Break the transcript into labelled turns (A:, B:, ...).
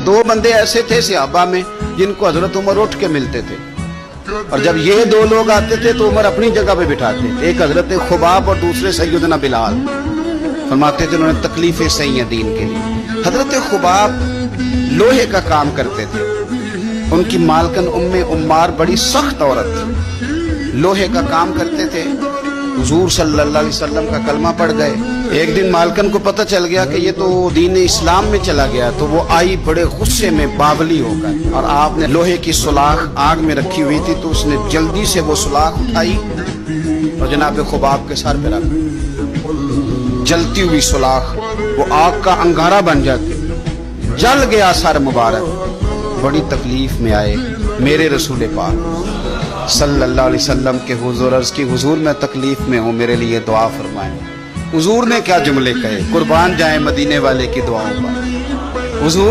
A: दो बंदे ऐसे थे सहाबा में जिनको हजरत उमर उठ के मिलते थे, और जब ये दो लोग आते थे तो उमर अपनी जगह पे बिठाते, एक हजरत खुबाब और दूसरे सैयदना बिलाल। फरमाते थे उन्होंने तकलीफें सही हैं दीन के लिए। हजरत खुबाब लोहे का काम करते थे, उनकी मालकन उम्मे उम्मार बड़ी सख्त औरत थी, लोहे का काम करते थे। हुजूर सल्लल्लाहु अलैहि वसल्लम का कलमा पढ़ गए। एक दिन मालकन को पता चल गया कि ये तो दीन इस्लाम में चला गया, तो वो आई बड़े गुस्से में बावली होकर, और आपने लोहे की सुलाख आग में रखी हुई थी तो उसने जल्दी से वो सुलाख उठाई और जनाब खुबाब के सर पे रख। जलती हुई सुलाख वो आग का अंगारा बन जाती, जल गया सर मुबारक। बड़ी तकलीफ में आए मेरे रसूल पाक सल्लल्लाहु अलैहि वसल्लम के हुजूर, अर्ज़ की हुजूर मैं तकलीफ में हूँ, मेरे लिए दुआ फरमाएं। हुजूर ने क्या जुमले कहे, कुर्बान जाए मदीने वाले की दुआओं पर। हुजूर